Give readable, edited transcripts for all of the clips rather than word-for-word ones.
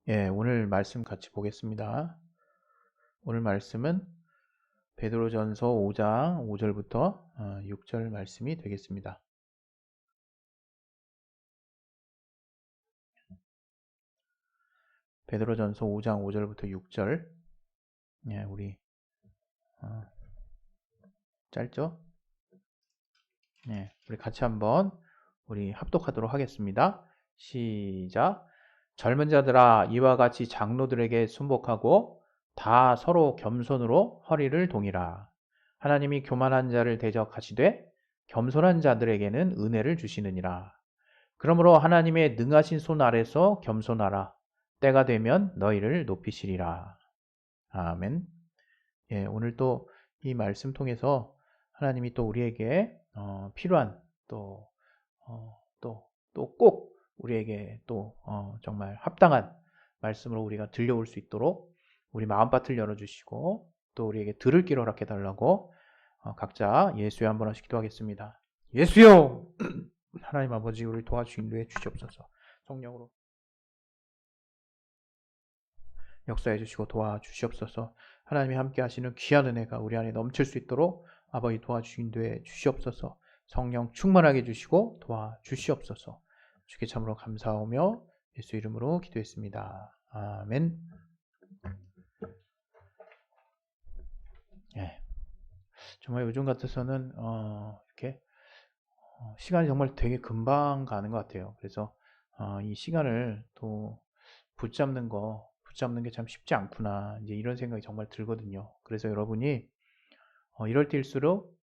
예, 오늘 말씀 같이 보겠습니다. 오늘 말씀은 베드로전서 5장 5절부터 6절 말씀이 되겠습니다. 베드로전서 5장 5절부터 6절. 예, 우리 짧죠? 예, 우리 같이 한번 우리 합독하도록 하겠습니다. 시작. 젊은 자들아, 이와 같이 장로들에게 순복하고 다 서로 겸손으로 허리를 동이라. 하나님이 교만한 자를 대적하시되 겸손한 자들에게는 은혜를 주시느니라. 그러므로 하나님의 능하신 손 아래서 겸손하라. 때가 되면 너희를 높이시리라. 아멘. 예, 오늘 또 이 말씀 통해서 하나님이 또 우리에게 필요한 또 꼭 우리에게 또 정말 합당한 말씀으로 우리가 들려올 수 있도록 우리 마음밭을 열어주시고 또 우리에게 들을 길 허락해 달라고 각자 예수여 한번 하씩 기도하겠습니다. 예수여! 하나님 아버지, 우리를 도와주시기 위해 주시옵소서. 성령으로 역사해 주시고 도와주시옵소서. 하나님이 함께 하시는 귀한 은혜가 우리 안에 넘칠 수 있도록 아버지 도와주시기 위해 주시옵소서. 성령 충만하게 해주시고 도와주시옵소서. 주께 참으로 감사하며 예수 이름으로 기도했습니다. 아멘. 예. 정말 요즘 같아서는 이렇게 시간이 정말 되게 금방 가는 것 같아요. 그래서 이 시간을 또 붙잡는 게 참 쉽지 않구나, 이제 이런 생각이 정말 들거든요. 그래서 여러분이 이럴 때일수록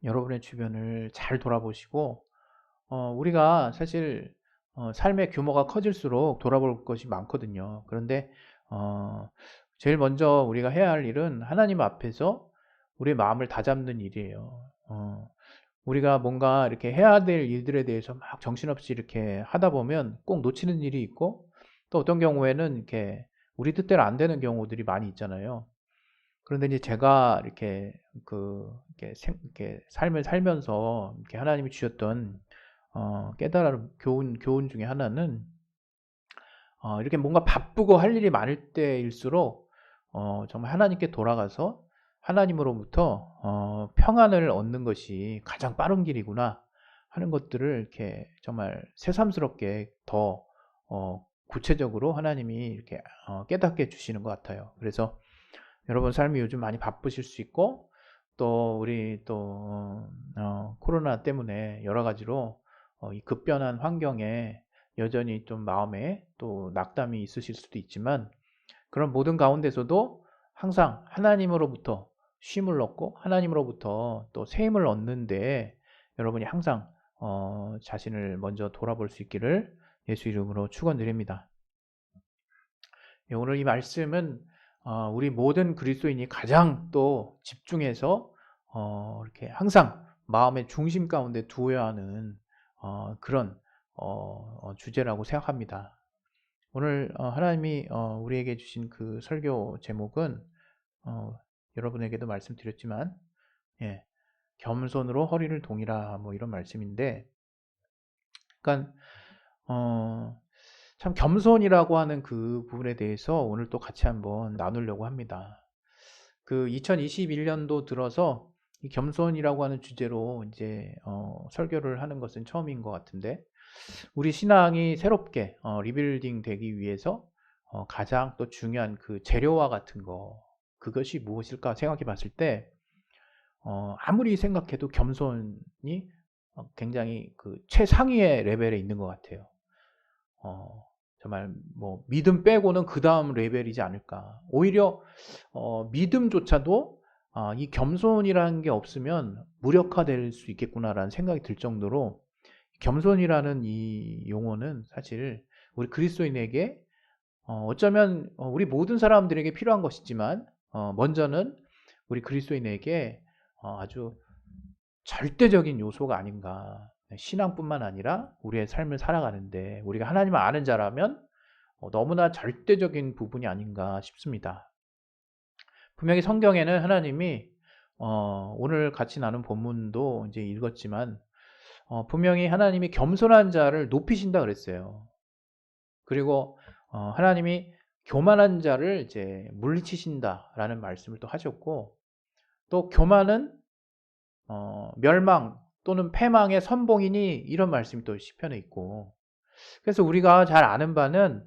여러분의 주변을 잘 돌아보시고 우리가 사실 삶의 규모가 커질수록 돌아볼 것이 많거든요. 그런데 제일 먼저 우리가 해야 할 일은 하나님 앞에서 우리의 마음을 다잡는 일이에요. 우리가 뭔가 이렇게 해야 될 일들에 대해서 막 정신없이 이렇게 하다 보면 꼭 놓치는 일이 있고, 또 어떤 경우에는 이렇게 우리 뜻대로 안 되는 경우들이 많이 있잖아요. 그런데 이제 제가 이렇게 삶을 살면서 이렇게 하나님이 주셨던 깨달은 교훈 중에 하나는 이렇게 뭔가 바쁘고 할 일이 많을 때일수록 정말 하나님께 돌아가서 하나님으로부터 평안을 얻는 것이 가장 빠른 길이구나 하는 것들을 이렇게 정말 새삼스럽게 더 구체적으로 하나님이 이렇게 깨닫게 해주시는 것 같아요. 그래서 여러분 삶이 요즘 많이 바쁘실 수 있고, 또 우리 또 코로나 때문에 여러 가지로 이 급변한 환경에 여전히 좀 마음에 또 낙담이 있으실 수도 있지만, 그런 모든 가운데서도 항상 하나님으로부터 쉼을 얻고 하나님으로부터 또 새 힘을 얻는데 여러분이 항상 자신을 먼저 돌아볼 수 있기를 예수 이름으로 축원드립니다. 오늘 이 말씀은 우리 모든 그리스도인이 가장 또 집중해서 이렇게 항상 마음의 중심 가운데 두어야 하는 그런 주제라고 생각합니다. 오늘 하나님이 우리에게 주신 그 설교 제목은 여러분에게도 말씀드렸지만, 예, 겸손으로 허리를 동이라, 뭐 이런 말씀인데, 그러니까 참 겸손이라고 하는 그 부분에 대해서 오늘 또 같이 한번 나누려고 합니다. 그 2021년도 들어서 이 겸손이라고 하는 주제로 이제 설교를 하는 것은 처음인 것 같은데, 우리 신앙이 새롭게 리빌딩 되기 위해서 가장 또 중요한 그 재료와 같은 거, 그것이 무엇일까 생각해 봤을 때 아무리 생각해도 겸손이 굉장히 그 최상위의 레벨에 있는 것 같아요. 정말 뭐 믿음 빼고는 그 다음 레벨이지 않을까. 오히려 믿음조차도 이 겸손이라는 게 없으면 무력화될 수 있겠구나라는 생각이 들 정도로, 겸손이라는 이 용어는 사실 우리 그리스도인에게 어쩌면 우리 모든 사람들에게 필요한 것이지만 먼저는 우리 그리스도인에게 아주 절대적인 요소가 아닌가. 신앙뿐만 아니라 우리의 삶을 살아가는데 우리가 하나님을 아는 자라면 너무나 절대적인 부분이 아닌가 싶습니다. 분명히 성경에는 하나님이 오늘 같이 나눈 본문도 이제 읽었지만 분명히 하나님이 겸손한 자를 높이신다 그랬어요. 그리고 하나님이 교만한 자를 이제 물리치신다라는 말씀을 또 하셨고, 또 교만은 멸망 또는 패망의 선봉이니 이런 말씀이 또 시편에 있고, 그래서 우리가 잘 아는 바는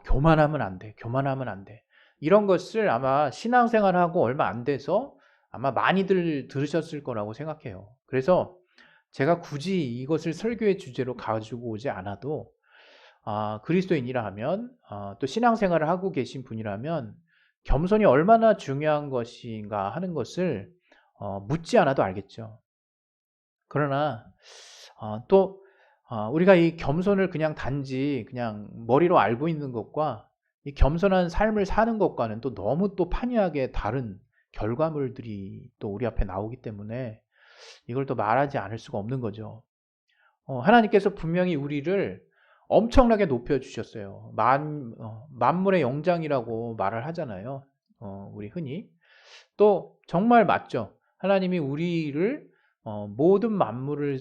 교만하면 안 돼, 교만하면 안 돼. 이런 것을 아마 신앙생활하고 얼마 안 돼서 아마 많이들 들으셨을 거라고 생각해요. 그래서 제가 굳이 이것을 설교의 주제로 가지고 오지 않아도 그리스도인이라 하면 또 신앙생활을 하고 계신 분이라면 겸손이 얼마나 중요한 것인가 하는 것을 묻지 않아도 알겠죠. 그러나 또 우리가 이 겸손을 그냥 단지 그냥 머리로 알고 있는 것과 이 겸손한 삶을 사는 것과는 또 너무 또 판이하게 다른 결과물들이 또 우리 앞에 나오기 때문에 이걸 또 말하지 않을 수가 없는 거죠. 하나님께서 분명히 우리를 엄청나게 높여주셨어요. 만물의 영장이라고 말을 하잖아요. 우리 흔히. 또 정말 맞죠. 하나님이 우리를 모든 만물을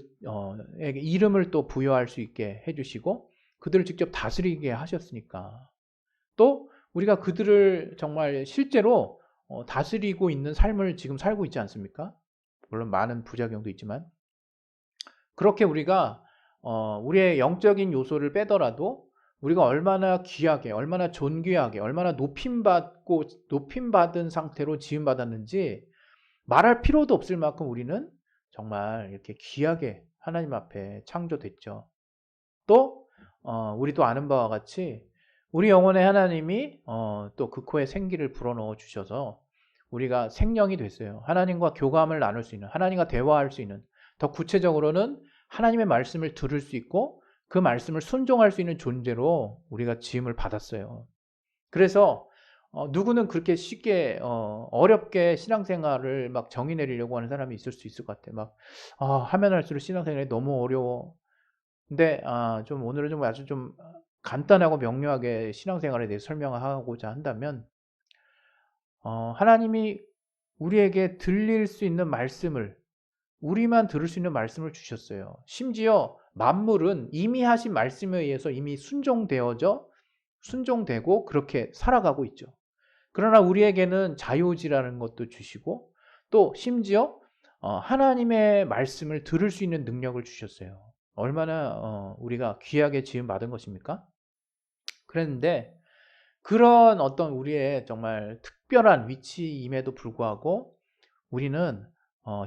에게 이름을 또 부여할 수 있게 해주시고 그들을 직접 다스리게 하셨으니까, 또 우리가 그들을 정말 실제로 다스리고 있는 삶을 지금 살고 있지 않습니까? 물론 많은 부작용도 있지만, 그렇게 우리가 우리의 영적인 요소를 빼더라도 우리가 얼마나 귀하게, 얼마나 존귀하게, 얼마나 높임받은 상태로 지음받았는지 말할 필요도 없을 만큼 우리는 정말 이렇게 귀하게 하나님 앞에 창조됐죠. 또 우리도 아는 바와 같이 우리 영혼에 하나님이 또 그 코에 생기를 불어넣어 주셔서 우리가 생명이 됐어요. 하나님과 교감을 나눌 수 있는, 하나님과 대화할 수 있는, 더 구체적으로는 하나님의 말씀을 들을 수 있고 그 말씀을 순종할 수 있는 존재로 우리가 지음을 받았어요. 그래서 누구는 그렇게 쉽게 어렵게 신앙생활을 막 정의 내리려고 하는 사람이 있을 수 있을 것 같아요. 막 하면 할수록 신앙생활이 너무 어려워. 근데 좀 오늘은 좀 아주 좀 간단하고 명료하게 신앙생활에 대해 설명하고자 한다면, 하나님이 우리에게 들릴 수 있는 말씀을, 우리만 들을 수 있는 말씀을 주셨어요. 심지어 만물은 이미 하신 말씀에 의해서 이미 순종되고 그렇게 살아가고 있죠. 그러나 우리에게는 자유의지라는 것도 주시고 또 심지어 하나님의 말씀을 들을 수 있는 능력을 주셨어요. 얼마나 우리가 귀하게 지음받은 것입니까? 그랬는데 그런 어떤 우리의 정말 특별한 위치임에도 불구하고 우리는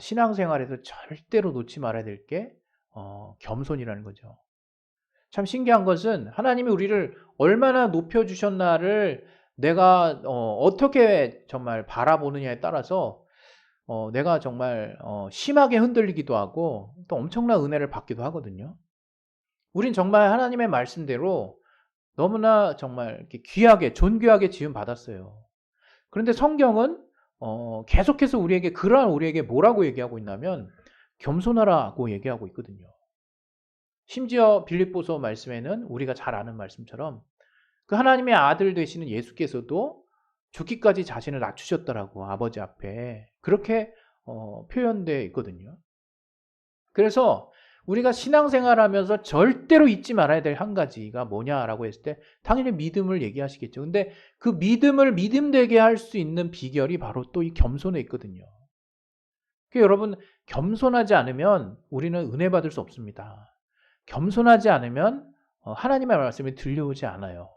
신앙생활에서 절대로 놓지 말아야 될 게 겸손이라는 거죠. 참 신기한 것은 하나님이 우리를 얼마나 높여주셨나를 내가 어떻게 정말 바라보느냐에 따라서 내가 정말 심하게 흔들리기도 하고 또 엄청난 은혜를 받기도 하거든요. 우린 정말 하나님의 말씀대로 너무나 정말 이렇게 귀하게 존귀하게 지음 받았어요. 그런데 성경은 계속해서 우리에게 뭐라고 얘기하고 있냐면 겸손하라고 얘기하고 있거든요. 심지어 빌립보서 말씀에는 우리가 잘 아는 말씀처럼 그 하나님의 아들 되시는 예수께서도 죽기까지 자신을 낮추셨더라고, 아버지 앞에. 그렇게 표현되어 있거든요. 그래서 우리가 신앙생활하면서 절대로 잊지 말아야 될 한 가지가 뭐냐라고 했을 때 당연히 믿음을 얘기하시겠죠. 근데 그 믿음을 믿음되게 할 수 있는 비결이 바로 또 이 겸손에 있거든요. 그러니까 여러분, 겸손하지 않으면 우리는 은혜 받을 수 없습니다. 겸손하지 않으면 하나님의 말씀이 들려오지 않아요.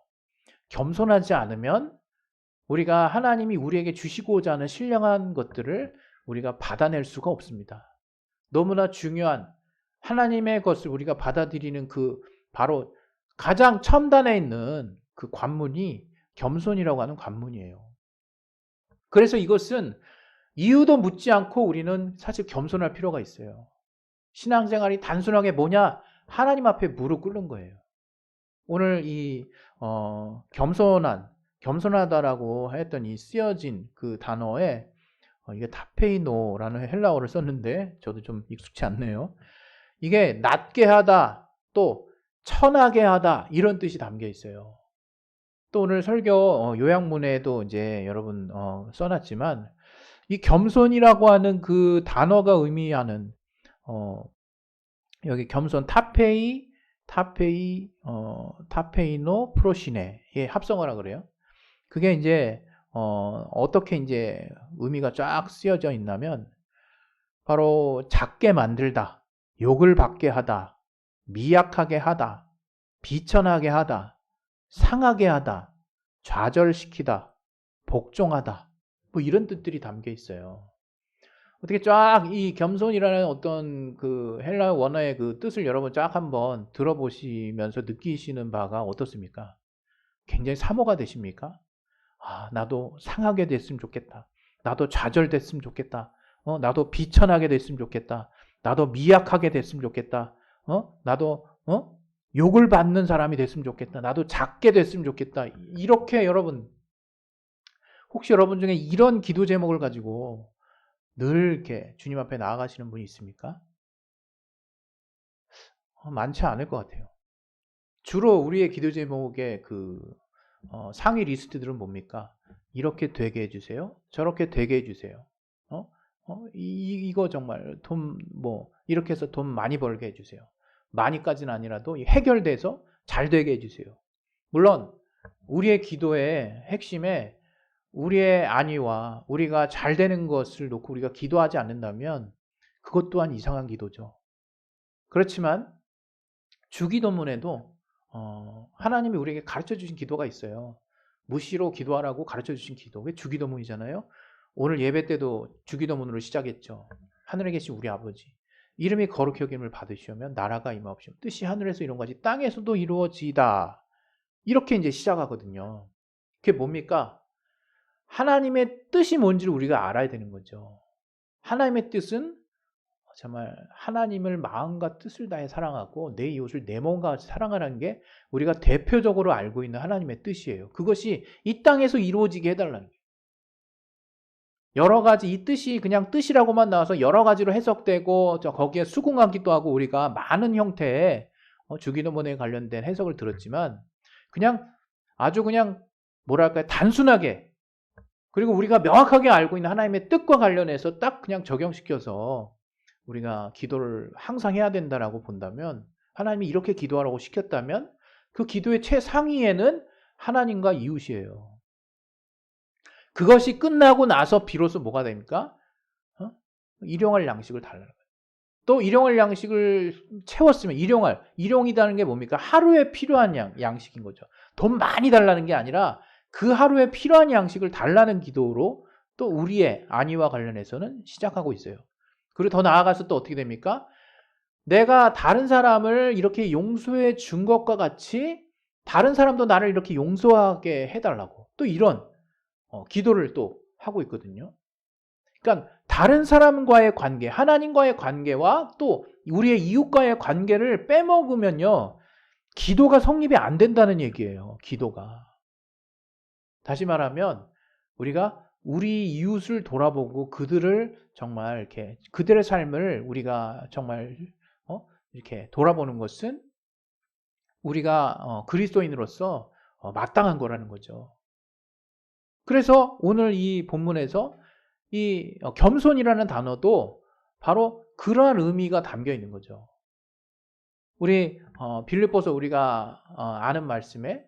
겸손하지 않으면 우리가 하나님이 우리에게 주시고자 하는 신령한 것들을 우리가 받아낼 수가 없습니다. 너무나 중요한 하나님의 것을 우리가 받아들이는 그 바로 가장 첨단에 있는 그 관문이 겸손이라고 하는 관문이에요. 그래서 이것은 이유도 묻지 않고 우리는 사실 겸손할 필요가 있어요. 신앙생활이 단순하게 뭐냐? 하나님 앞에 무릎 꿇는 거예요. 오늘 이 겸손하다라고 했던 이 쓰여진 그 단어에 이게 타페이노라는 헬라어를 썼는데 저도 좀 익숙치 않네요. 이게 낮게 하다, 또 천하게 하다 이런 뜻이 담겨 있어요. 또 오늘 설교 요약문에도 이제 여러분 써놨지만 이 겸손이라고 하는 그 단어가 의미하는 여기 겸손 타페이노 프로시네의 합성어라 그래요. 그게 이제 어떻게 이제 의미가 쫙 쓰여져 있냐면 바로 작게 만들다, 욕을 받게 하다, 미약하게 하다, 비천하게 하다, 상하게 하다, 좌절시키다, 복종하다, 뭐 이런 뜻들이 담겨 있어요. 어떻게 쫙 이 겸손이라는 어떤 그 헬라어 원어의 그 뜻을 여러분 쫙 한번 들어보시면서 느끼시는 바가 어떻습니까? 굉장히 사모가 되십니까? 아, 나도 상하게 됐으면 좋겠다. 나도 좌절됐으면 좋겠다. 나도 비천하게 됐으면 좋겠다. 나도 미약하게 됐으면 좋겠다. 나도 욕을 받는 사람이 됐으면 좋겠다. 나도 작게 됐으면 좋겠다. 이렇게 여러분, 혹시 여러분 중에 이런 기도 제목을 가지고 늘 이렇게 주님 앞에 나아가시는 분이 있습니까? 많지 않을 것 같아요. 주로 우리의 기도 제목의 그 상위 리스트들은 뭡니까? 이렇게 되게 해주세요. 저렇게 되게 해주세요. 이거 정말 돈 이렇게 해서 돈 많이 벌게 해주세요. 많이까지는 아니라도 해결돼서 잘 되게 해주세요. 물론 우리의 기도의 핵심에 우리의 안위와 우리가 잘 되는 것을 놓고 우리가 기도하지 않는다면 그것 또한 이상한 기도죠. 그렇지만 주기도문에도 하나님이 우리에게 가르쳐 주신 기도가 있어요. 무시로 기도하라고 가르쳐 주신 기도. 그게 주기도문이잖아요. 오늘 예배 때도 주기도문으로 시작했죠. 하늘에 계신 우리 아버지, 이름이 거룩히 여김을 받으시오며 나라가 임하옵시며 뜻이 하늘에서 이룬 것이 땅에서도 이루어지다. 이렇게 이제 시작하거든요. 그게 뭡니까? 하나님의 뜻이 뭔지를 우리가 알아야 되는 거죠. 하나님의 뜻은 정말 하나님을 마음과 뜻을 다해 사랑하고 내 이웃을 내 몸과 같이 사랑하라는 게 우리가 대표적으로 알고 있는 하나님의 뜻이에요. 그것이 이 땅에서 이루어지게 해달라는 거예요. 여러 가지 이 뜻이 그냥 뜻이라고만 나와서 여러 가지로 해석되고 거기에 수긍하기도 하고 우리가 많은 형태의 주기도문에 관련된 해석을 들었지만 그냥 아주 그냥 뭐랄까요, 단순하게, 그리고 우리가 명확하게 알고 있는 하나님의 뜻과 관련해서 딱 그냥 적용시켜서 우리가 기도를 항상 해야 된다라고 본다면, 하나님이 이렇게 기도하라고 시켰다면 그 기도의 최상위에는 하나님과 이웃이에요. 그것이 끝나고 나서 비로소 뭐가 됩니까? 일용할 양식을 달라는 거예요. 또 일용할 양식을 채웠으면 일용이라는 게 뭡니까? 하루에 필요한 양식인 거죠. 돈 많이 달라는 게 아니라 그 하루에 필요한 양식을 달라는 기도로 또 우리의 안위와 관련해서는 시작하고 있어요. 그리고 더 나아가서 또 어떻게 됩니까? 내가 다른 사람을 이렇게 용서해 준 것과 같이 다른 사람도 나를 이렇게 용서하게 해달라고 또 이런 기도를 또 하고 있거든요. 그러니까 다른 사람과의 관계, 하나님과의 관계와 또 우리의 이웃과의 관계를 빼먹으면요, 기도가 성립이 안 된다는 얘기예요. 기도가. 다시 말하면 우리가 우리 이웃을 돌아보고 그들을 정말 이렇게 그들의 삶을 우리가 정말 이렇게 돌아보는 것은 우리가 그리스도인으로서 마땅한 거라는 거죠. 그래서 오늘 이 본문에서 이 겸손이라는 단어도 바로 그러한 의미가 담겨 있는 거죠. 우리 빌립보서 우리가 아는 말씀에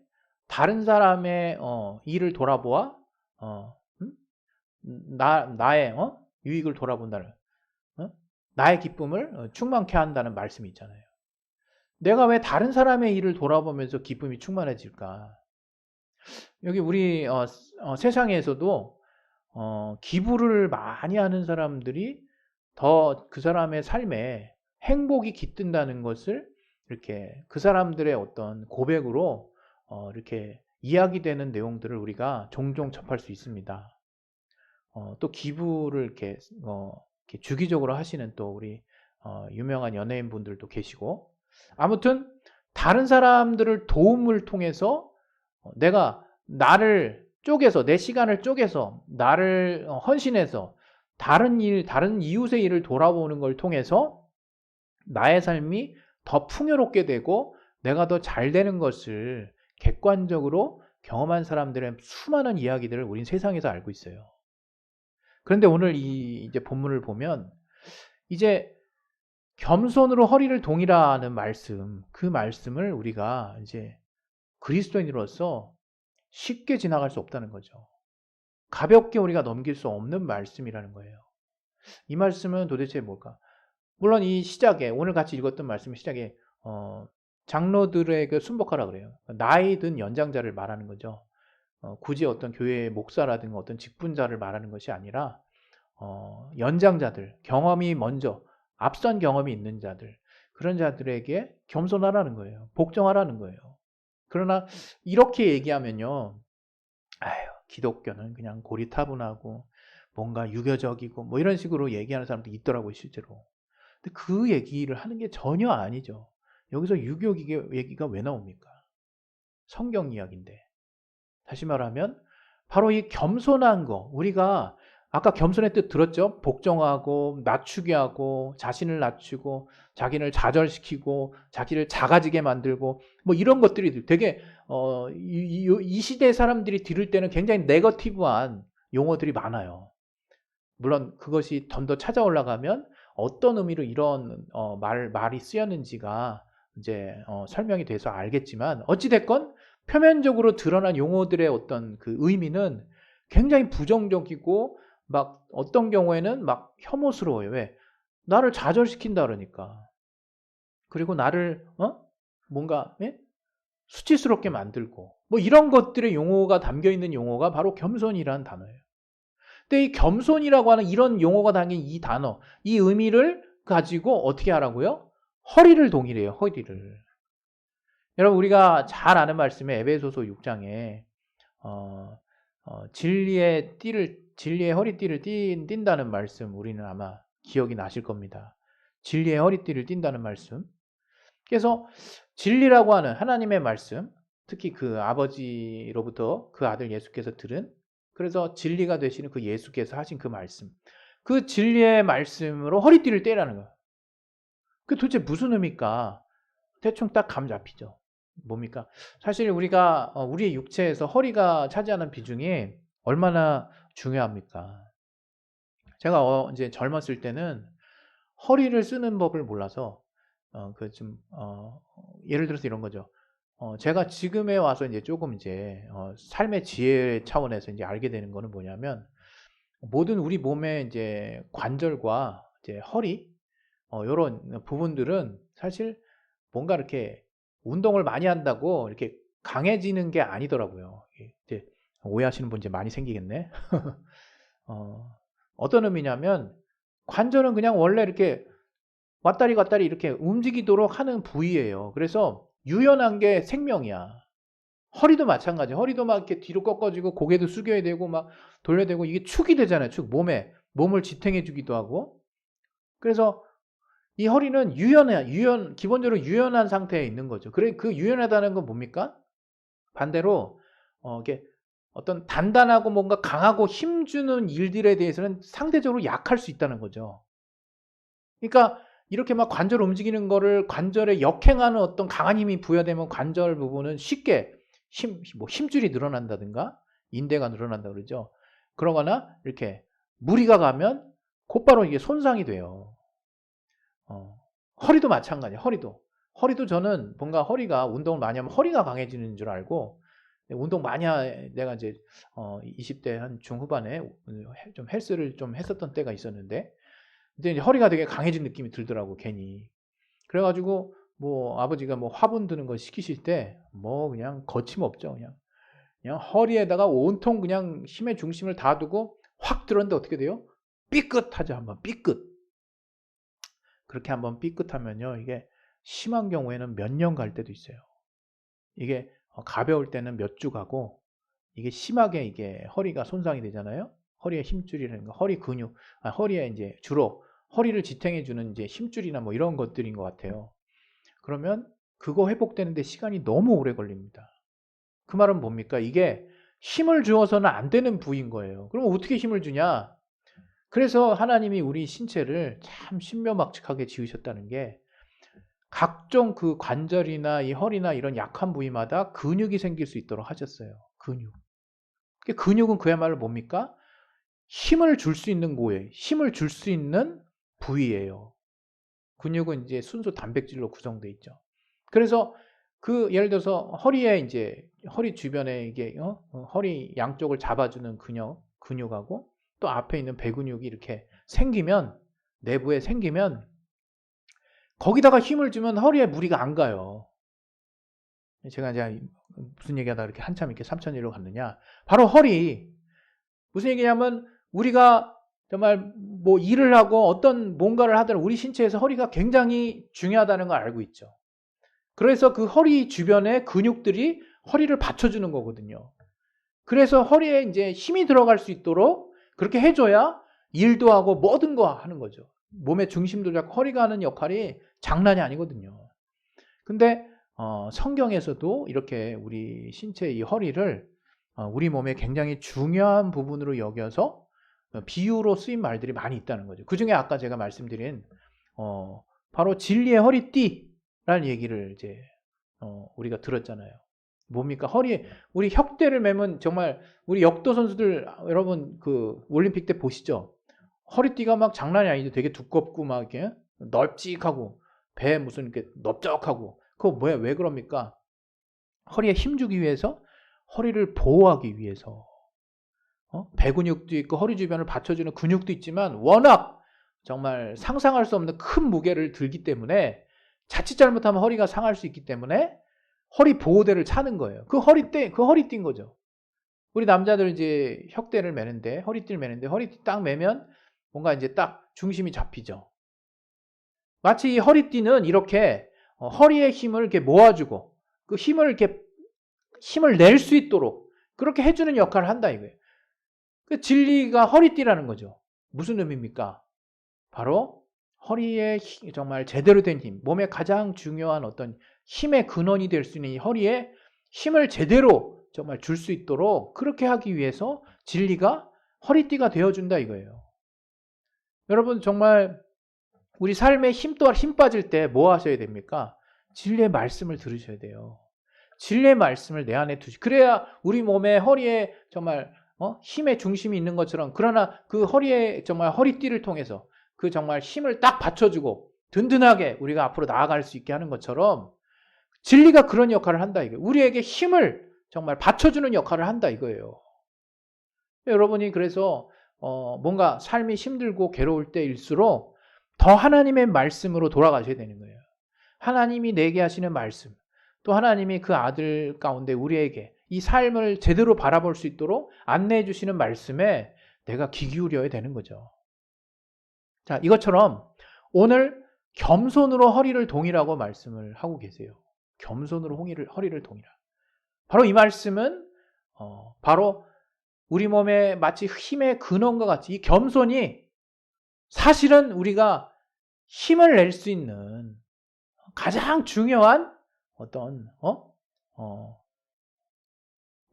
다른 사람의 일을 돌아보아 나의 유익을 돌아본다는, 나의 기쁨을 충만케 한다는 말씀이 있잖아요. 내가 왜 다른 사람의 일을 돌아보면서 기쁨이 충만해질까? 여기 우리 세상에서도 기부를 많이 하는 사람들이 더 그 사람의 삶에 행복이 깃든다는 것을 이렇게 그 사람들의 어떤 고백으로 이렇게 이야기되는 내용들을 우리가 종종 접할 수 있습니다. 또 기부를 이렇게 주기적으로 하시는 또 우리 유명한 연예인 분들도 계시고, 아무튼 다른 사람들을 도움을 통해서 내가 나를 쪼개서 내 시간을 쪼개서 나를 헌신해서 다른 이웃의 일을 돌아보는 걸 통해서 나의 삶이 더 풍요롭게 되고 내가 더 잘 되는 것을 객관적으로 경험한 사람들의 수많은 이야기들을 우린 세상에서 알고 있어요. 그런데 오늘 이제 본문을 보면 이제 겸손으로 허리를 동이라는 말씀, 그 말씀을 우리가 이제 그리스도인으로서 쉽게 지나갈 수 없다는 거죠. 가볍게 우리가 넘길 수 없는 말씀이라는 거예요. 이 말씀은 도대체 뭘까? 물론 이 시작에, 오늘 같이 읽었던 말씀 시작에 장로들에게 순복하라 그래요. 나이 든 연장자를 말하는 거죠. 굳이 어떤 교회의 목사라든가 어떤 직분자를 말하는 것이 아니라 연장자들, 경험이 먼저 앞선 경험이 있는 자들, 그런 자들에게 겸손하라는 거예요. 복종하라는 거예요. 그러나 이렇게 얘기하면요, 아유, 기독교는 그냥 고리타분하고 뭔가 유교적이고 뭐 이런 식으로 얘기하는 사람도 있더라고요, 실제로. 근데 그 얘기를 하는 게 전혀 아니죠. 여기서 유교 얘기가 왜 나옵니까? 성경 이야기인데. 다시 말하면 바로 이 겸손한 거, 우리가 아까 겸손의 뜻 들었죠? 복종하고 낮추게 하고 자신을 낮추고 자기를 좌절시키고 자기를 작아지게 만들고 뭐 이런 것들이 되게 이 시대 사람들이 들을 때는 굉장히 네거티브한 용어들이 많아요. 물론 그것이 좀 더 찾아 올라가면 어떤 의미로 이런 말이 쓰였는지가 이제 설명이 돼서 알겠지만 어찌 됐건 표면적으로 드러난 용어들의 어떤 그 의미는 굉장히 부정적이고 막 어떤 경우에는 막 혐오스러워요. 왜? 나를 좌절시킨다 그러니까. 그리고 나를 뭔가 수치스럽게 만들고 뭐 이런 것들의 용어가 담겨 있는 용어가 바로 겸손이라는 단어예요. 근데 이 겸손이라고 하는 이런 용어가 담긴 이 단어, 이 의미를 가지고 어떻게 하라고요? 허리를 동이래요. 허리를. 여러분 우리가 잘 아는 말씀에 에베소서 6장에 진리의 허리띠를 띈다는 말씀 우리는 아마 기억이 나실 겁니다. 진리의 허리띠를 띈다는 말씀. 그래서 진리라고 하는 하나님의 말씀, 특히 그 아버지로부터 그 아들 예수께서 들은, 그래서 진리가 되시는 그 예수께서 하신 그 말씀, 그 진리의 말씀으로 허리띠를 떼라는 거예요. 그 도대체 무슨 의미일까? 대충 딱 감 잡히죠. 뭡니까? 사실 우리가 우리의 육체에서 허리가 차지하는 비중이 얼마나 중요합니까? 제가 이제 젊었을 때는 허리를 쓰는 법을 몰라서 예를 들어서 이런 거죠. 제가 지금에 와서 이제 조금 이제 삶의 지혜 차원에서 이제 알게 되는 거는 뭐냐면 모든 우리 몸의 이제 관절과 이제 허리 요런 부분들은 사실 뭔가 이렇게 운동을 많이 한다고 이렇게 강해지는 게 아니더라고요. 이제 오해하시는 분 이제 많이 생기겠네. 어떤 의미냐면 관절은 그냥 원래 이렇게 왔다리 갔다리 이렇게 움직이도록 하는 부위예요. 그래서 유연한 게 생명이야. 허리도 마찬가지야. 허리도 막 이렇게 뒤로 꺾어지고 고개도 숙여야 되고 막 돌려야 되고 이게 축이 되잖아요. 축 몸을 지탱해 주기도 하고. 그래서 이 허리는 기본적으로 유연한 상태에 있는 거죠. 그래 그 유연하다는 건 뭡니까? 반대로 이게 어떤 단단하고 뭔가 강하고 힘주는 일들에 대해서는 상대적으로 약할 수 있다는 거죠. 그러니까 이렇게 막 관절 움직이는 거를 관절에 역행하는 어떤 강한 힘이 부여되면 관절 부분은 쉽게 힘줄이 늘어난다든가 인대가 늘어난다 그러죠. 그러거나 이렇게 무리가 가면 곧바로 이게 손상이 돼요. 허리도 마찬가지예요. 허리도 저는 뭔가 허리가 운동을 많이 하면 허리가 강해지는 줄 알고 운동 많이 내가 이제 20대 한 중후반에 좀 헬스를 좀 했었던 때가 있었는데 근데 이제 허리가 되게 강해진 느낌이 들더라고 괜히. 그래가지고 뭐 아버지가 뭐 화분 드는 거 시키실 때 뭐 그냥 거침없죠. 그냥 허리에다가 온통 그냥 힘의 중심을 다 두고 확 들었는데 어떻게 돼요? 삐끗하죠. 한번 삐끗. 그렇게 한번 삐끗하면요. 이게 심한 경우에는 몇 년 갈 때도 있어요. 이게 가벼울 때는 몇 주 가고 이게 심하게 이게 허리가 손상이 되잖아요. 허리의 힘줄이라든가 허리 근육, 허리에 이제 주로 허리를 지탱해 주는 이제 힘줄이나 뭐 이런 것들인 것 같아요. 그러면 그거 회복되는데 시간이 너무 오래 걸립니다. 그 말은 뭡니까? 이게 힘을 주어서는 안 되는 부위인 거예요. 그럼 어떻게 힘을 주냐? 그래서 하나님이 우리 신체를 참 신묘막측하게 지으셨다는 게 각종 그 관절이나 이 허리나 이런 약한 부위마다 근육이 생길 수 있도록 하셨어요. 근육은 그야말로 뭡니까? 힘을 줄 수 있는 힘을 줄 수 있는 부위예요. 근육은 이제 순수 단백질로 구성되어 있죠. 그래서 그 예를 들어서 허리에 이제 허리 주변에 이게 허리 양쪽을 잡아주는 근육하고 또 앞에 있는 배근육이 이렇게 생기면 내부에 생기면 거기다가 힘을 주면 허리에 무리가 안 가요. 제가 이제 무슨 얘기하다 이렇게 한참 이렇게 삼천리로 갔느냐? 바로 허리. 무슨 얘기냐면 우리가 정말 뭐 일을 하고 어떤 뭔가를 하든 우리 신체에서 허리가 굉장히 중요하다는 걸 알고 있죠. 그래서 그 허리 주변에 근육들이 허리를 받쳐주는 거거든요. 그래서 허리에 이제 힘이 들어갈 수 있도록 그렇게 해줘야 일도 하고 뭐든 거 하는 거죠. 몸의 중심도 잡고 허리가 하는 역할이 장난이 아니거든요. 근데 성경에서도 이렇게 우리 신체의 이 허리를 우리 몸의 굉장히 중요한 부분으로 여겨서 비유로 쓰인 말들이 많이 있다는 거죠. 그 중에 아까 제가 말씀드린 바로 진리의 허리띠라는 얘기를 이제 우리가 들었잖아요. 뭡니까? 허리에 우리 혁대를 매면 정말 우리 역도 선수들 여러분 그 올림픽 때 보시죠. 허리띠가 막 장난이 아니죠. 되게 두껍고 막 이렇게 널찍하고 배 무슨 이렇게 넓적하고 그거 뭐야? 왜 그럽니까? 허리에 힘주기 위해서 허리를 보호하기 위해서 배 근육도 있고 허리 주변을 받쳐주는 근육도 있지만 워낙 정말 상상할 수 없는 큰 무게를 들기 때문에 자칫 잘못하면 허리가 상할 수 있기 때문에 허리 보호대를 차는 거예요. 그 허리띠인 거죠. 우리 남자들 이제 혁대를 매는데 허리띠를 매는데 허리띠 딱 매면 뭔가 이제 딱 중심이 잡히죠. 마치 이 허리띠는 이렇게 허리의 힘을 이렇게 모아주고 그 힘을 낼 수 있도록 그렇게 해주는 역할을 한다 이거예요. 그 진리가 허리띠라는 거죠. 무슨 의미입니까? 바로 허리에 정말 제대로 된 힘, 몸의 가장 중요한 어떤 힘의 근원이 될 수 있는 이 허리에 힘을 제대로 정말 줄 수 있도록 그렇게 하기 위해서 진리가 허리띠가 되어준다 이거예요. 여러분 정말 우리 삶에 힘 빠질 때 뭐 하셔야 됩니까? 진리의 말씀을 들으셔야 돼요. 진리의 말씀을 내 안에 그래야 우리 몸의 허리에 정말 힘의 중심이 있는 것처럼 그러나 그 허리에 정말 허리띠를 통해서 그 정말 힘을 딱 받쳐주고 든든하게 우리가 앞으로 나아갈 수 있게 하는 것처럼 진리가 그런 역할을 한다 이거예요. 우리에게 힘을 정말 받쳐주는 역할을 한다 이거예요. 여러분이 그래서 뭔가 삶이 힘들고 괴로울 때일수록 더 하나님의 말씀으로 돌아가셔야 되는 거예요. 하나님이 내게 하시는 말씀, 또 하나님이 그 아들 가운데 우리에게 이 삶을 제대로 바라볼 수 있도록 안내해 주시는 말씀에 내가 귀 기울여야 되는 거죠. 자, 이것처럼 오늘 겸손으로 허리를 동이라고 말씀을 하고 계세요. 겸손으로 허리를 동이라. 바로 이 말씀은 바로 우리 몸에 마치 힘의 근원과 같이 이 겸손이 사실은 우리가 힘을 낼 수 있는 가장 중요한 어떤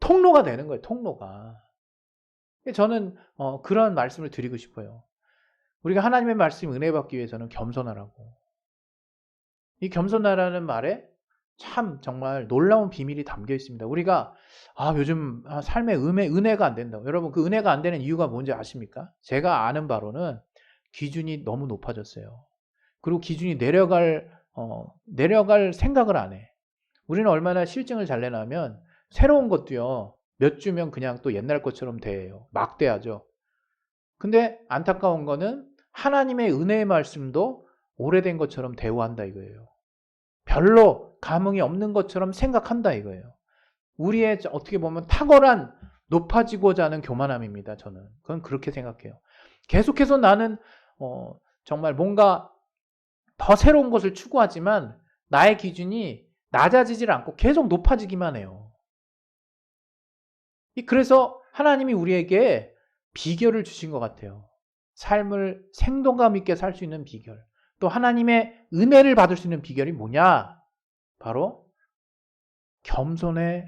통로가 되는 거예요. 통로가. 저는 그런 말씀을 드리고 싶어요. 우리가 하나님의 말씀 은혜 받기 위해서는 겸손하라고. 이 겸손하라는 말에 참 정말 놀라운 비밀이 담겨 있습니다. 우리가 요즘 삶에 은혜가 안 된다고. 여러분 그 은혜가 안 되는 이유가 뭔지 아십니까? 제가 아는 바로는 기준이 너무 높아졌어요. 그리고 기준이 내려갈 생각을 안 해. 우리는 얼마나 실증을 잘 내냐면 새로운 것도요. 몇 주면 그냥 또 옛날 것처럼 돼요. 막대하죠. 근데 안타까운 거는 하나님의 은혜의 말씀도 오래된 것처럼 대우한다 이거예요. 별로 감흥이 없는 것처럼 생각한다 이거예요. 우리의 어떻게 보면 탁월한 높아지고자 하는 교만함입니다. 저는 그건 그렇게 생각해요. 계속해서 나는 정말 뭔가 더 새로운 것을 추구하지만 나의 기준이 낮아지질 않고 계속 높아지기만 해요. 그래서 하나님이 우리에게 비결을 주신 것 같아요. 삶을 생동감 있게 살 수 있는 비결. 또 하나님의 은혜를 받을 수 있는 비결이 뭐냐? 바로 겸손으로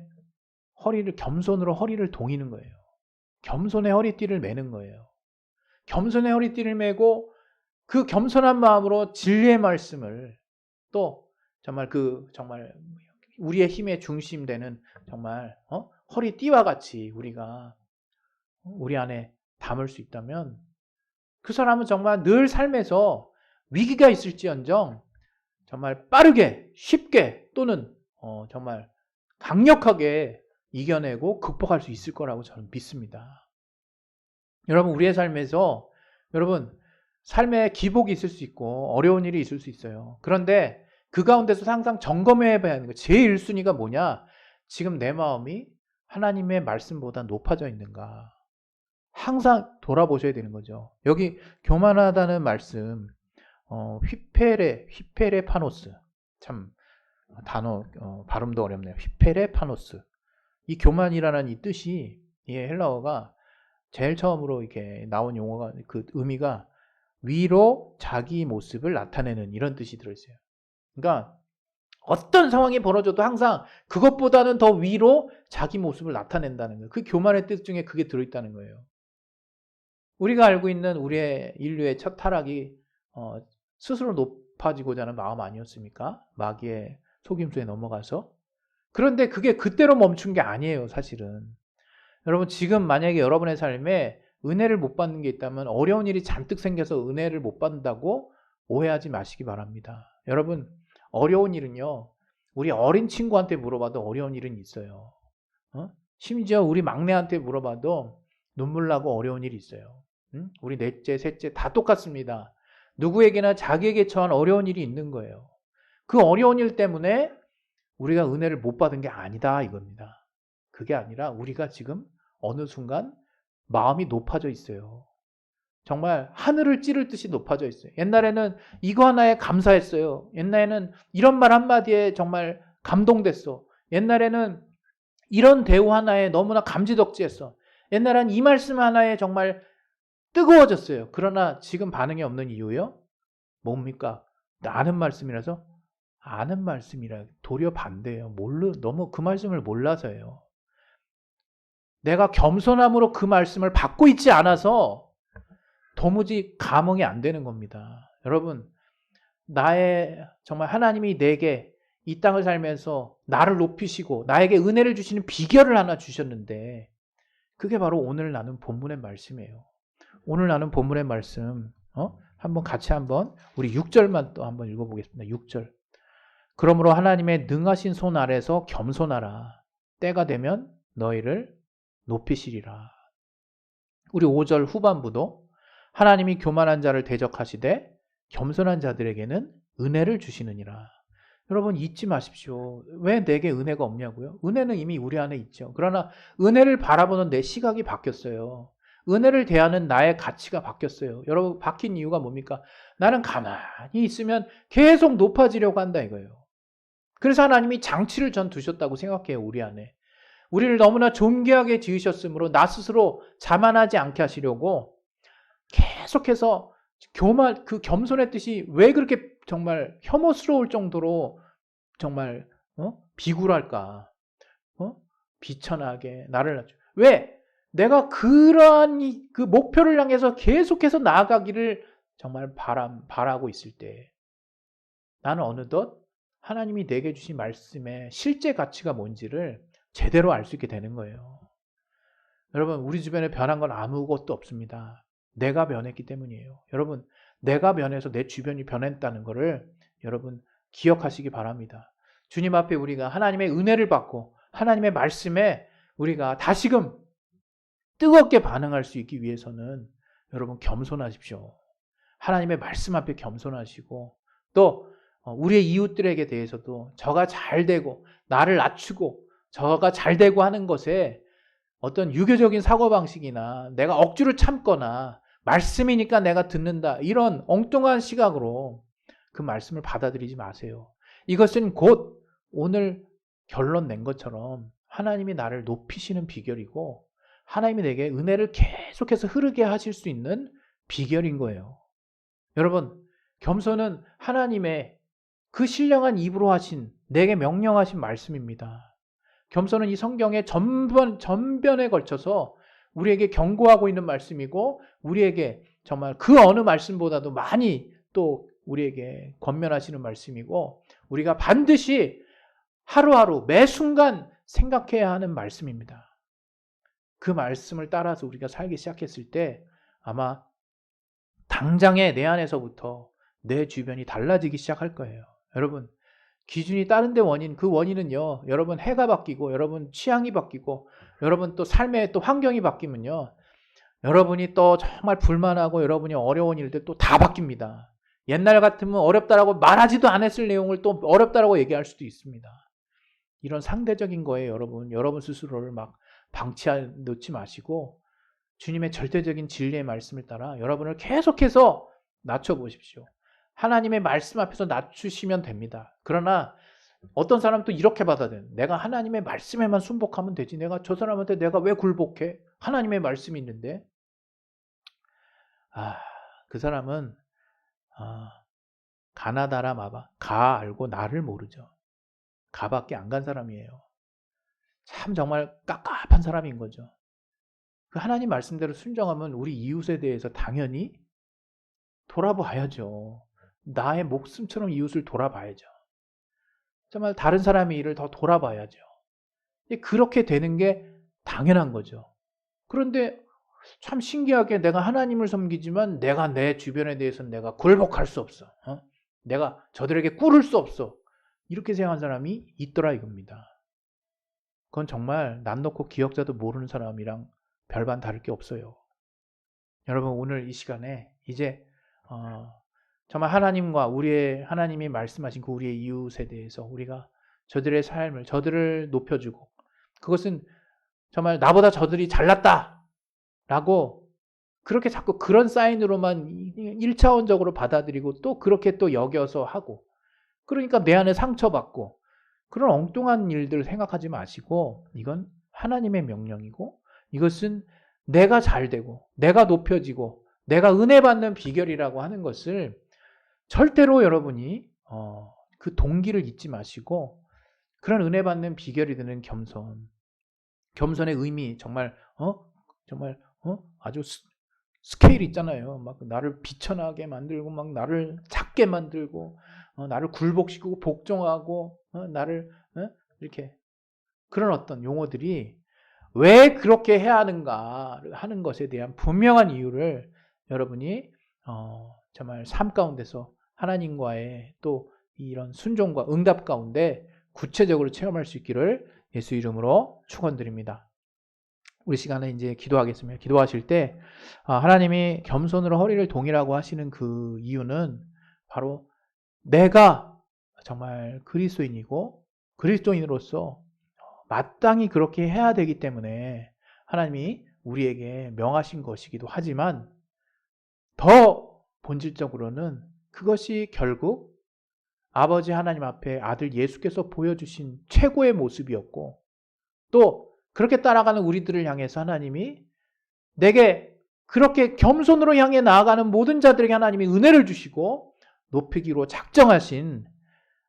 허리를 동이는 거예요. 겸손의 허리띠를 매는 거예요. 겸손의 허리띠를 매고 그 겸손한 마음으로 진리의 말씀을 또 정말 우리의 힘의 중심 되는 정말 허리띠와 같이 우리가 우리 안에 담을 수 있다면 그 사람은 정말 늘 삶에서 위기가 있을지언정 정말 빠르게, 쉽게 또는 정말 강력하게 이겨내고 극복할 수 있을 거라고 저는 믿습니다. 여러분, 우리의 삶에서 여러분 삶에 기복이 있을 수 있고 어려운 일이 있을 수 있어요. 그런데 그 가운데서 항상 점검해 봐야 하는 거, 제일 1순위가 뭐냐? 지금 내 마음이 하나님의 말씀보다 높아져 있는가? 항상 돌아보셔야 되는 거죠. 여기 교만하다는 말씀, 휘페레 파노스, 참 단어 발음도 어렵네요. 휘페레 파노스. 이 교만이라는 이 뜻이, 이 헬라어가 제일 처음으로 이렇게 나온 용어가, 그 의미가 위로 자기 모습을 나타내는 이런 뜻이 들어있어요. 그러니까 어떤 상황이 벌어져도 항상 그것보다는 더 위로 자기 모습을 나타낸다는 거예요. 그 교만의 뜻 중에 그게 들어있다는 거예요. 우리가 알고 있는 우리의 인류의 첫 타락이 스스로 높아지고자 하는 마음 아니었습니까? 마귀의 속임수에 넘어가서. 그런데 그게 그때로 멈춘 게 아니에요, 사실은. 여러분, 지금 만약에 여러분의 삶에 은혜를 못 받는 게 있다면 어려운 일이 잔뜩 생겨서 은혜를 못 받는다고 오해하지 마시기 바랍니다. 여러분, 어려운 일은요, 우리 어린 친구한테 물어봐도 어려운 일은 있어요. 심지어 우리 막내한테 물어봐도 눈물 나고 어려운 일이 있어요. 우리 넷째, 셋째 다 똑같습니다. 누구에게나 자기에게 처한 어려운 일이 있는 거예요. 그 어려운 일 때문에 우리가 은혜를 못 받은 게 아니다, 이겁니다. 그게 아니라 우리가 지금 어느 순간 마음이 높아져 있어요. 정말 하늘을 찌를 듯이 높아져 있어요. 옛날에는 이거 하나에 감사했어요. 옛날에는 이런 말 한마디에 정말 감동됐어. 옛날에는 이런 대우 하나에 너무나 감지덕지했어. 옛날엔 이 말씀 하나에 정말 뜨거워졌어요. 그러나 지금 반응이 없는 이유요? 뭡니까? 아는 말씀이라서? 아는 말씀이라 도리어 반대예요. 너무 그 말씀을 몰라서예요. 내가 겸손함으로 그 말씀을 받고 있지 않아서 도무지 감흥이 안 되는 겁니다. 여러분, 정말 하나님이 내게 이 땅을 살면서 나를 높이시고 나에게 은혜를 주시는 비결을 하나 주셨는데, 그게 바로 오늘 나눈 본문의 말씀이에요. 오늘 나눈 본문의 말씀, 같이 우리 6절만 또 한번 읽어보겠습니다. 6절. 그러므로 하나님의 능하신 손 아래서 겸손하라. 때가 되면 너희를 높이시리라. 우리 5절 후반부도 하나님이 교만한 자를 대적하시되 겸손한 자들에게는 은혜를 주시느니라. 여러분, 잊지 마십시오. 왜 내게 은혜가 없냐고요? 은혜는 이미 우리 안에 있죠. 그러나 은혜를 바라보는 내 시각이 바뀌었어요. 은혜를 대하는 나의 가치가 바뀌었어요. 여러분, 바뀐 이유가 뭡니까? 나는 가만히 있으면 계속 높아지려고 한다, 이거예요. 그래서 하나님이 장치를 전 두셨다고 생각해요, 우리 안에. 우리를 너무나 존귀하게 지으셨으므로 나 스스로 자만하지 않게 하시려고 계속해서 그 겸손의 뜻이 왜 그렇게 정말 혐오스러울 정도로 정말 비굴할까? 비천하게 나를 낮춰. 왜? 내가 그러한 그 목표를 향해서 계속해서 나아가기를 정말 바라고 있을 때 나는 어느덧 하나님이 내게 주신 말씀의 실제 가치가 뭔지를 제대로 알 수 있게 되는 거예요. 여러분, 우리 주변에 변한 건 아무것도 없습니다. 내가 변했기 때문이에요. 여러분, 내가 변해서 내 주변이 변했다는 것을 여러분 기억하시기 바랍니다. 주님 앞에 우리가 하나님의 은혜를 받고 하나님의 말씀에 우리가 다시금 뜨겁게 반응할 수 있기 위해서는 여러분 겸손하십시오. 하나님의 말씀 앞에 겸손하시고 또 우리의 이웃들에게 대해서도 저가 잘 되고 나를 낮추고 저가 잘 되고 하는 것에 어떤 유교적인 사고방식이나 내가 억지로 참거나 말씀이니까 내가 듣는다, 이런 엉뚱한 시각으로 그 말씀을 받아들이지 마세요. 이것은 곧 오늘 결론 낸 것처럼 하나님이 나를 높이시는 비결이고 하나님이 내게 은혜를 계속해서 흐르게 하실 수 있는 비결인 거예요. 여러분, 겸손은 하나님의 그 신령한 입으로 하신, 내게 명령하신 말씀입니다. 겸손은 이 성경의 전변에 걸쳐서 우리에게 경고하고 있는 말씀이고 우리에게 정말 그 어느 말씀보다도 많이 또 우리에게 권면하시는 말씀이고 우리가 반드시 하루하루 매 순간 생각해야 하는 말씀입니다. 그 말씀을 따라서 우리가 살기 시작했을 때 아마 당장에 내 안에서부터 내 주변이 달라지기 시작할 거예요. 여러분, 기준이 다른데 그 원인은요, 여러분 해가 바뀌고, 여러분 취향이 바뀌고, 여러분 또 삶의 또 환경이 바뀌면요, 여러분이 또 정말 불만하고 여러분이 어려운 일들 또 다 바뀝니다. 옛날 같으면 어렵다라고 말하지도 않았을 내용을 또 어렵다라고 얘기할 수도 있습니다. 이런 상대적인 거에 여러분 스스로를 막 방치하지 마시고 주님의 절대적인 진리의 말씀을 따라 여러분을 계속해서 낮춰보십시오. 하나님의 말씀 앞에서 낮추시면 됩니다. 그러나 어떤 사람은 또 이렇게 받아들여요. 내가 하나님의 말씀에만 순복하면 되지. 내가 저 사람한테 내가 왜 굴복해? 하나님의 말씀이 있는데. 그 사람은 가나다라 마바. 가 알고 나를 모르죠. 가밖에 안 간 사람이에요. 참 정말 깝깝한 사람인 거죠. 그 하나님 말씀대로 순종하면 우리 이웃에 대해서 당연히 돌아봐야죠. 나의 목숨처럼 이웃을 돌아봐야죠. 정말 다른 사람의 일을 더 돌아봐야죠. 그렇게 되는 게 당연한 거죠. 그런데 참 신기하게 내가 하나님을 섬기지만 내가 내 주변에 대해서는 내가 굴복할 수 없어. 내가 저들에게 꿇을 수 없어. 이렇게 생각한 사람이 있더라 이겁니다. 그건 정말 남 놓고 기억자도 모르는 사람이랑 별반 다를 게 없어요. 여러분 오늘 이 시간에 이제 정말 하나님이 말씀하신 그 우리의 이웃에 대해서 우리가 저들의 삶을 저들을 높여주고 그것은 정말 나보다 저들이 잘났다 라고 그렇게 자꾸 그런 사인으로만 1차원적으로 받아들이고 또 그렇게 또 여겨서 하고 그러니까 내 안에 상처받고 그런 엉뚱한 일들을 생각하지 마시고 이건 하나님의 명령이고 이것은 내가 잘되고 내가 높여지고 내가 은혜 받는 비결이라고 하는 것을 절대로 여러분이 그 동기를 잊지 마시고 그런 은혜 받는 비결이 되는 겸손의 의미 정말 아주 스케일 있잖아요. 막 나를 비천하게 만들고 막 나를 작게 만들고 나를 굴복시키고 복종하고 나를 이렇게 그런 어떤 용어들이 왜 그렇게 해야 하는가 하는 것에 대한 분명한 이유를 여러분이 정말 삶 가운데서 하나님과의 또 이런 순종과 응답 가운데 구체적으로 체험할 수 있기를 예수 이름으로 축원드립니다. 우리 시간에 이제 기도하겠습니다. 기도하실 때 하나님이 겸손으로 허리를 동이라고 하시는 그 이유는 바로 내가 정말 그리스도인이고 그리스도인으로서 마땅히 그렇게 해야 되기 때문에 하나님이 우리에게 명하신 것이기도 하지만 더 본질적으로는 그것이 결국 아버지 하나님 앞에 아들 예수께서 보여주신 최고의 모습이었고 또 그렇게 따라가는 우리들을 향해서 하나님이 내게 그렇게 겸손으로 향해 나아가는 모든 자들에게 하나님이 은혜를 주시고 높이기로 작정하신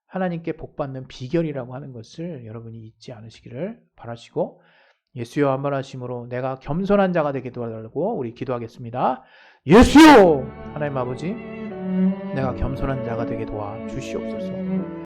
하나님께 복받는 비결이라고 하는 것을 여러분이 잊지 않으시기를 바라시고 예수여 한번하심으로 내가 겸손한 자가 되게 도와달라고 우리 기도하겠습니다. 예수여 하나님 아버지 내가 겸손한 자가 되게 도와주시옵소서.